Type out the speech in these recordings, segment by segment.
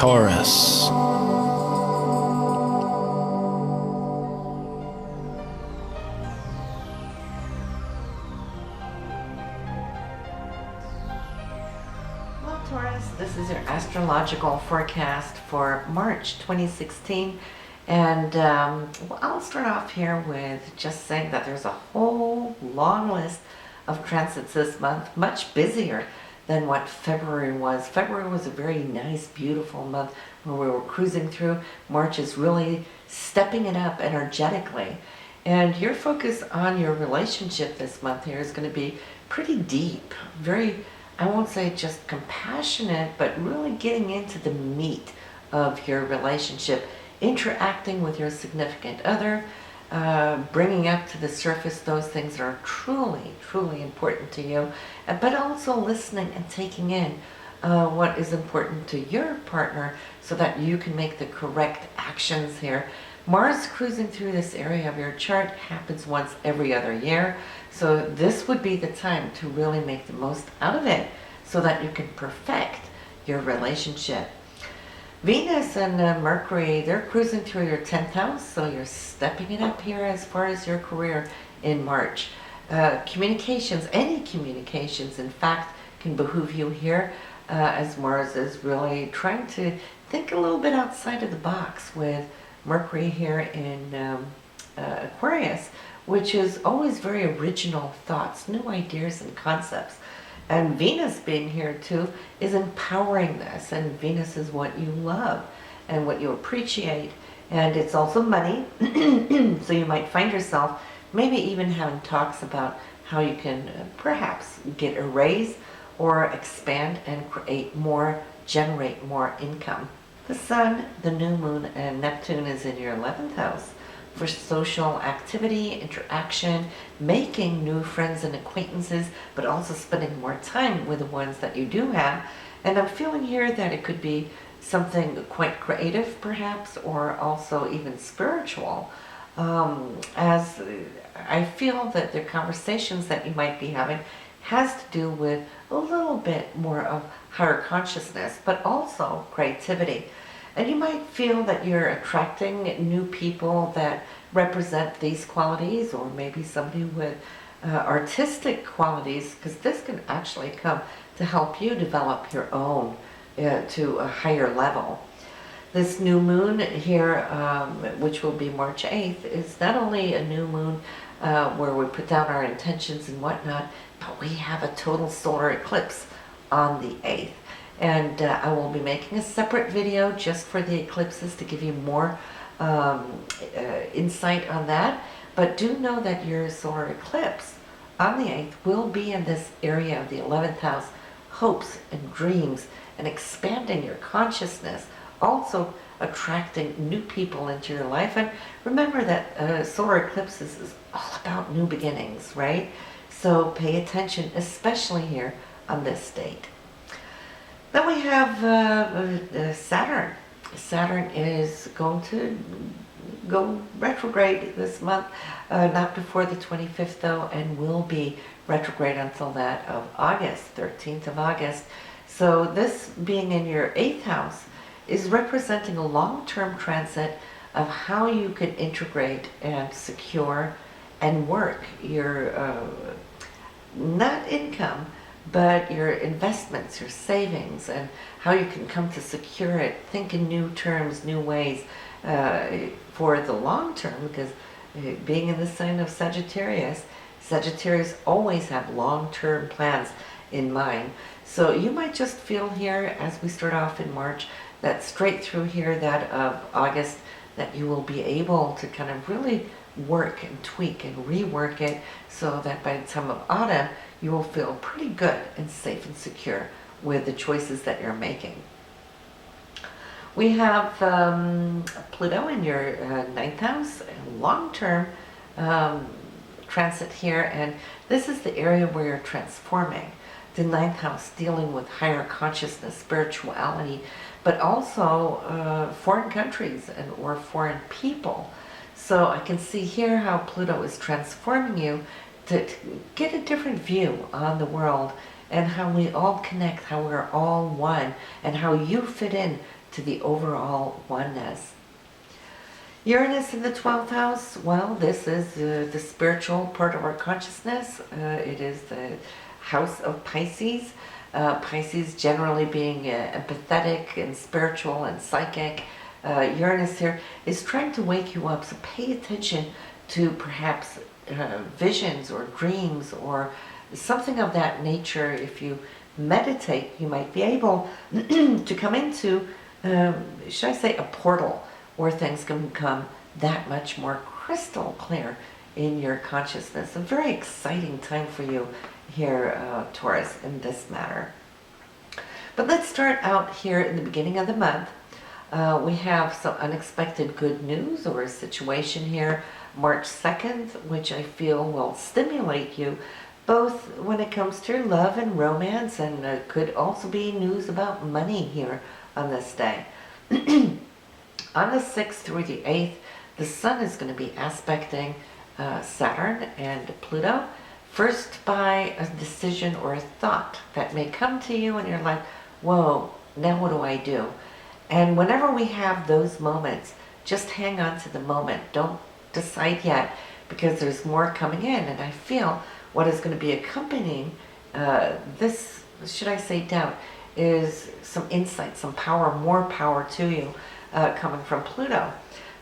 Taurus. Well, Taurus, this is your astrological forecast for March 2016. And well, I'll start off here with just saying that there's a whole long list of transits this month, much busier than what February was. February was a very nice, beautiful month where we were cruising through. March is really stepping it up energetically. And your focus on your relationship this month here is going to be pretty deep, very, I won't say just compassionate, but really getting into the meat of your relationship, interacting with your significant other, bringing up to the surface those things that are truly, truly important to you, but also listening and taking in what is important to your partner so that you can make the correct actions here. Mars cruising through this area of your chart happens once every other year, so this would be the time to really make the most out of it so that you can perfect your relationship. Venus and Mercury, they're cruising through your 10th house, so you're stepping it up here as far as your career in March. Communications, any communications, in fact, can behoove you here as Mars is really trying to think a little bit outside of the box with Mercury here in Aquarius, which is always very original thoughts, new ideas and concepts. And Venus being here too is empowering this, and Venus is what you love and what you appreciate, and it's also money. So you might find yourself maybe even having talks about how you can perhaps get a raise or expand and create more, generate more income. The Sun, the new moon, and Neptune is in your 11th house for social activity, interaction, making new friends and acquaintances, but also spending more time with the ones that you do have. And I'm feeling here that it could be something quite creative, perhaps, or also even spiritual. As I feel that the conversations that you might be having has to do with a little bit more of higher consciousness, but also creativity. And you might feel that you're attracting new people that represent these qualities, or maybe somebody with artistic qualities, because this can actually come to help you develop your own to a higher level. This new moon here, which will be March 8th, is not only a new moon where we put down our intentions and whatnot, but we have a total solar eclipse on the 8th. And I will be making a separate video just for the eclipses to give you more insight on that. But do know that your solar eclipse on the 8th will be in this area of the 11th house, hopes and dreams, and expanding your consciousness, also attracting new people into your life. And remember that solar eclipses is all about new beginnings, right? So pay attention, especially here on this date. Then we have Saturn. Saturn is going to go retrograde this month, not before the 25th though, and will be retrograde until that of August, 13th of August. So this being in your 8th house is representing a long-term transit of how you can integrate and secure and work your, not income, but your investments, your savings, and how you can come to secure it. Think in new terms, new ways for the long term, because being in the sign of Sagittarius, Sagittarius always have long-term plans in mind. So you might just feel here as we start off in March that straight through here, that of August, that you will be able to kind of really work and tweak and rework it so that by the time of autumn, you will feel pretty good and safe and secure with the choices that you're making. We have Pluto in your 9th house, long-term transit here, and this is the area where you're transforming. The 9th house dealing with higher consciousness, spirituality, but also foreign countries and or foreign people. So I can see here how Pluto is transforming you to get a different view on the world and how we all connect, how we're all one, and how you fit in to the overall oneness. Uranus in the 12th house, well, this is the spiritual part of our consciousness. It is the house of Pisces. Pisces generally being empathetic and spiritual and psychic. Uranus here is trying to wake you up, so pay attention to perhaps visions or dreams or something of that nature. If you meditate, you might be able to come into, should I say, a portal where things can become that much more crystal clear in your consciousness. A very exciting time for you here, Taurus, in this matter. But let's start out here in the beginning of the month. We have some unexpected good news or a situation here, March 2nd, which I feel will stimulate you both when it comes to love and romance, and could also be news about money here on this day. On the 6th through the 8th, the Sun is going to be aspecting Saturn and Pluto, first by a decision or a thought that may come to you and you're like, whoa, now what do I do? And whenever we have those moments, just hang on to the moment. Don't decide yet, because there's more coming in. And I feel what is going to be accompanying this, should I say, doubt, is some insight, some power, more power to you coming from Pluto.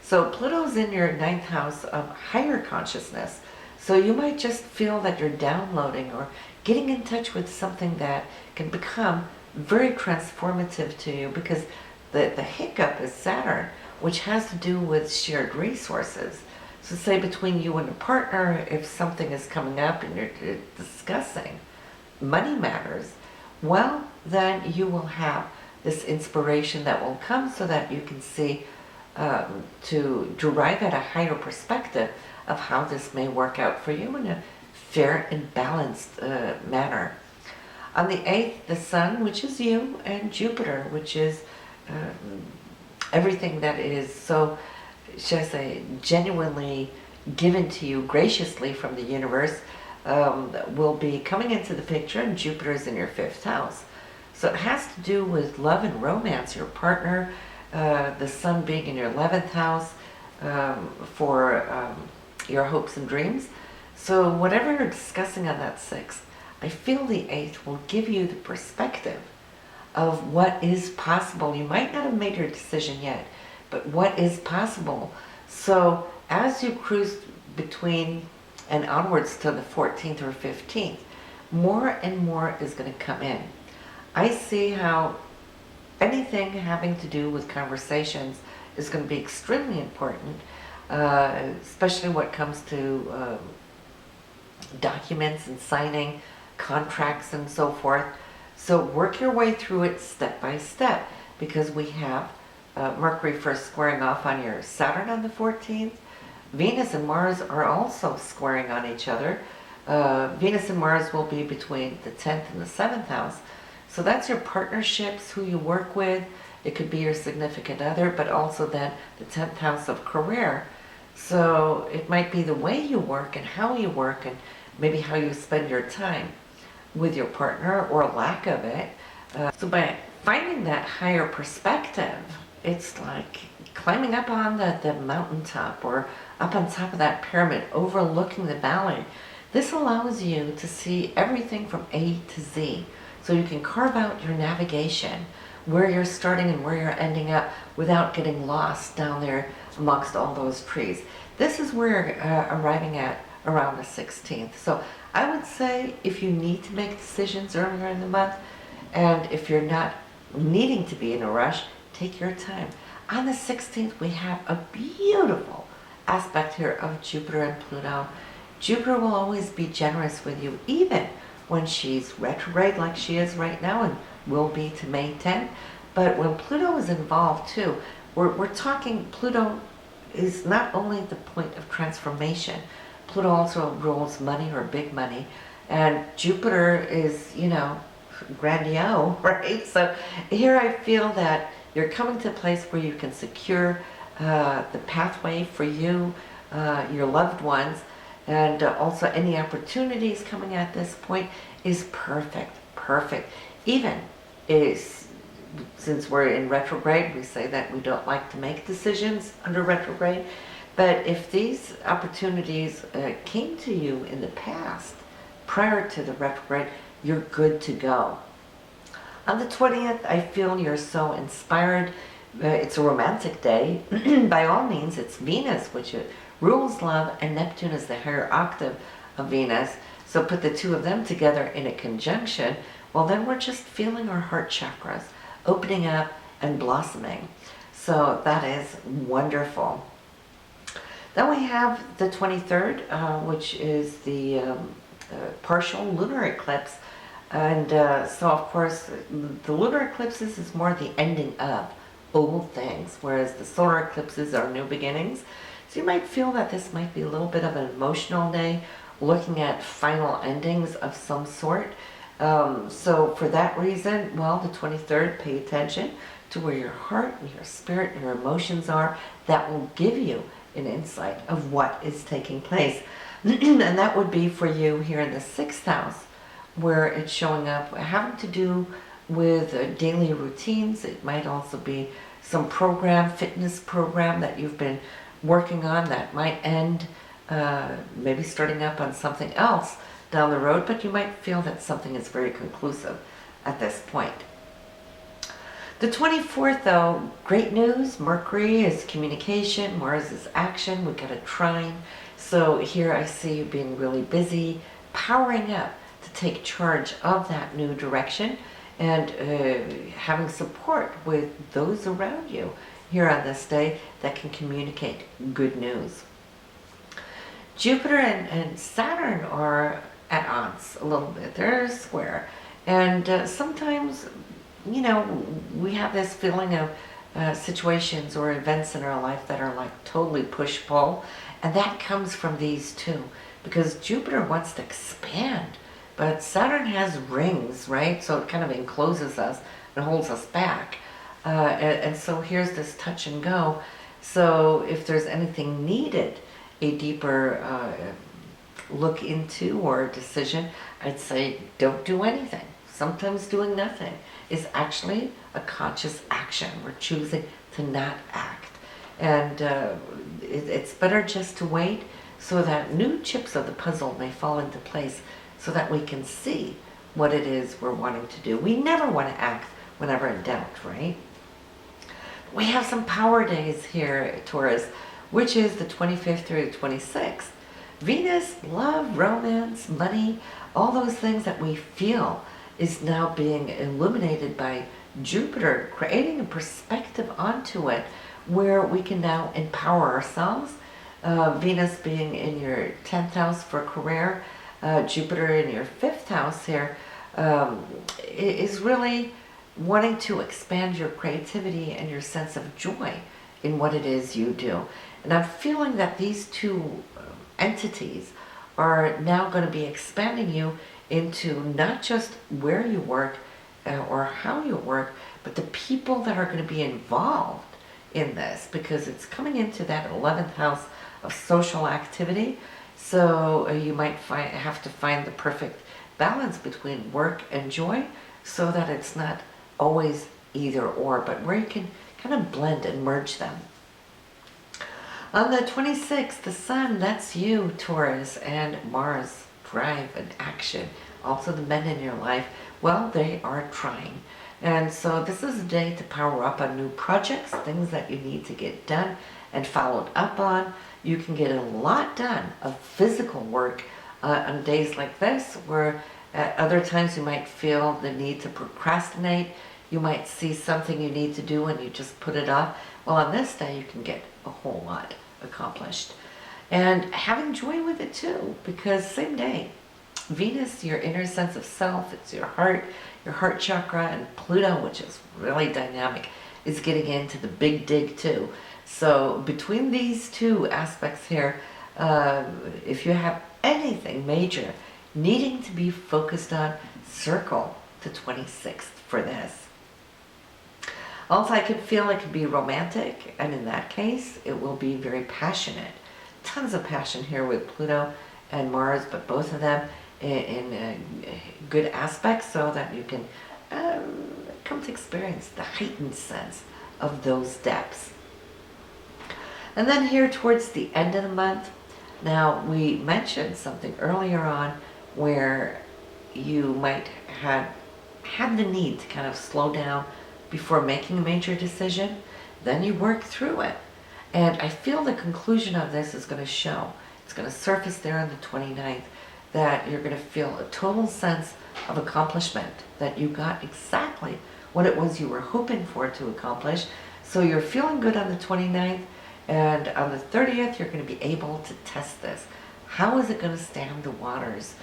So Pluto's in your 9th house of higher consciousness. So you might just feel that you're downloading or getting in touch with something that can become very transformative to you, because the hiccup is Saturn, which has to do with shared resources. So say between you and a partner, if something is coming up and you're discussing money matters, well, then you will have this inspiration that will come so that you can see, to derive at a higher perspective of how this may work out for you in a fair and balanced manner. On the 8th, the Sun, which is you, and Jupiter, which is everything that is so, should I say, genuinely given to you graciously from the universe, will be coming into the picture, and Jupiter is in your 5th house. So it has to do with love and romance, your partner, the Sun being in your 11th house for your hopes and dreams. So whatever you're discussing on that 6th, I feel the 8th will give you the perspective of what is possible. You might not have made your decision yet, but what is possible. So as you cruise between and onwards to the 14th or 15th, more and more is going to come in. I see how anything having to do with conversations is going to be extremely important, especially when it comes to documents and signing contracts and so forth. So work your way through it step by step, because we have Mercury first squaring off on your Saturn on the 14th. Venus and Mars are also squaring on each other. Venus and Mars will be between the 10th and the 7th house. So that's your partnerships, who you work with. It could be your significant other, but also then the 10th house of career. So it might be the way you work and how you work, and maybe how you spend your time with your partner or lack of it. So by finding that higher perspective, it's like climbing up on the mountaintop or up on top of that pyramid overlooking the valley. This allows you to see everything from A to Z. So you can carve out your navigation, where you're starting and where you're ending up, without getting lost down there amongst all those trees. This is where you're arriving at around the 16th. So I would say if you need to make decisions earlier in the month, and if you're not needing to be in a rush, take your time. On the 16th, we have a beautiful aspect here of Jupiter and Pluto. Jupiter will always be generous with you, even when she's retrograde like she is right now and will be to May 10th. But when Pluto is involved too, we're talking, Pluto is not only the point of transformation, Pluto also rules money or big money, and Jupiter is, you know, grandiose, right? So here I feel that you're coming to a place where you can secure the pathway for you, your loved ones, and also any opportunities coming at this point is perfect. Even is since we're in retrograde, we say that we don't like to make decisions under retrograde. But if these opportunities came to you in the past, prior to the retrograde, you're good to go. On the 20th, I feel you're so inspired. It's a romantic day. By all means, it's Venus, which rules love, and Neptune is the higher octave of Venus. So put the two of them together in a conjunction, well, then we're just feeling our heart chakras opening up and blossoming. So that is wonderful. Then we have the 23rd, which is the partial lunar eclipse. And so, of course, the lunar eclipses is more the ending of old things, whereas the solar eclipses are new beginnings. So you might feel that this might be a little bit of an emotional day, looking at final endings of some sort. So for that reason, well, the 23rd, pay attention to where your heart and your spirit and your emotions are. That will give you an insight of what is taking place. And that would be for you here in the 6th house, where it's showing up having to do with daily routines. It might also be some fitness program that you've been working on that might end, maybe starting up on something else down the road, but you might feel that something is very conclusive at this point. The 24th, though, great news. Mercury is communication, Mars is action. We've got a trine. So here I see you being really busy, powering up to take charge of that new direction, and having support with those around you here on this day that can communicate good news. Jupiter and Saturn are at odds a little bit. They're square. And sometimes, you know, we have this feeling of situations or events in our life that are like totally push-pull. And that comes from these two, because Jupiter wants to expand, but Saturn has rings, right? So it kind of encloses us and holds us back. And so here's this touch and go. So if there's anything needed, a deeper look into or decision, I'd say don't do anything. Sometimes doing nothing is actually a conscious action. We're choosing to not act. And it's better just to wait so that new chips of the puzzle may fall into place, so that we can see what it is we're wanting to do. We never want to act whenever in doubt, right? We have some power days here, Taurus, which is the 25th through the 26th. Venus, love, romance, money, all those things that we feel is now being illuminated by Jupiter, creating a perspective onto it where we can now empower ourselves. Venus being in your 10th house for career, Jupiter in your 5th house here, is really wanting to expand your creativity and your sense of joy in what it is you do. And I'm feeling that these two entities are now going to be expanding you into not just where you work or how you work, but the people that are going to be involved in this, because it's coming into that 11th house of social activity. So you might have to find the perfect balance between work and joy, so that it's not always either or, but where you can kind of blend and merge them. On the 26th, the Sun, that's you, Taurus, and Mars, drive and action. Also the men in your life, well, they are trying. And so this is a day to power up on new projects, things that you need to get done and followed up on. You can get a lot done of physical work on days like this, where at other times you might feel the need to procrastinate. You might see something you need to do and you just put it off. Well, on this day you can get a whole lot accomplished. And having joy with it too, because same day, Venus, your inner sense of self, it's your heart chakra, and Pluto, which is really dynamic, is getting into the big dig too. So between these two aspects here, if you have anything major needing to be focused on, circle the 26th for this. Also, I could feel it could be romantic, and in that case, it will be very passionate. Tons of passion here with Pluto and Mars, but both of them in good aspects, so that you can come to experience the heightened sense of those depths. And then here towards the end of the month, now we mentioned something earlier on where you might have had the need to kind of slow down before making a major decision. Then you work through it. And I feel the conclusion of this is going to show. It's going to surface there on the 29th, that you're going to feel a total sense of accomplishment, that you got exactly what it was you were hoping for to accomplish. So you're feeling good on the 29th, and on the 30th, you're going to be able to test this. How is it going to stand the waters,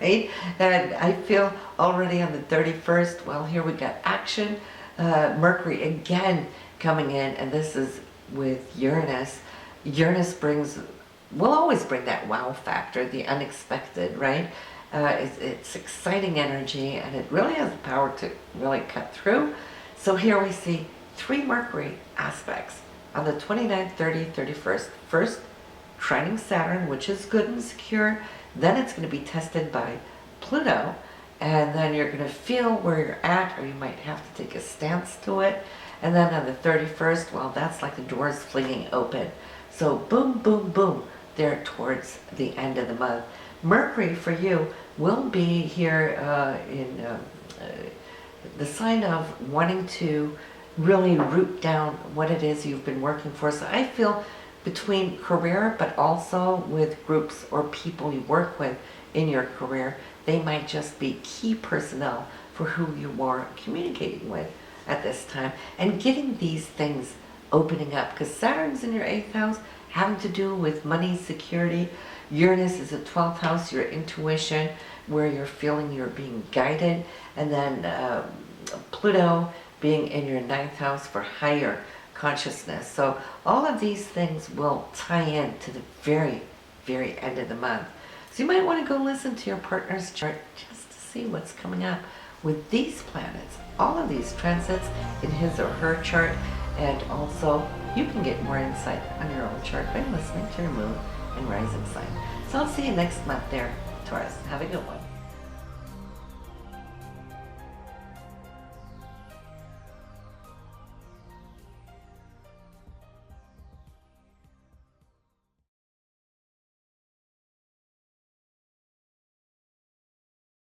right? And I feel already on the 31st, well, here we got action. Mercury again coming in, and this is with Uranus. Uranus will always bring that wow factor, the unexpected, right? It's exciting energy, and it really has the power to really cut through. So here we see 3 Mercury aspects on the 29th, 30th, 31st. First, trining Saturn, which is good and secure. Then it's going to be tested by Pluto, and then you're going to feel where you're at, or you might have to take a stance to it. And then on the 31st, well, that's like the doors flinging open. So boom, boom, boom, there towards the end of the month. Mercury for you will be here in the sign of wanting to really root down what it is you've been working for. So I feel between career, but also with groups or people you work with in your career, they might just be key personnel for who you are communicating with at this time, and getting these things opening up, because Saturn's in your 8th house, having to do with money, security. Uranus is a 12th house, your intuition, where you're feeling you're being guided, and then Pluto being in your 9th house for higher consciousness. So all of these things will tie in to the very, very end of the month. So you might want to go listen to your partner's chart just to see what's coming up with these planets, all of these transits in his or her chart. And also you can get more insight on your own chart by listening to your moon and rising sign. So I'll see you next month there, Taurus. Have a good one.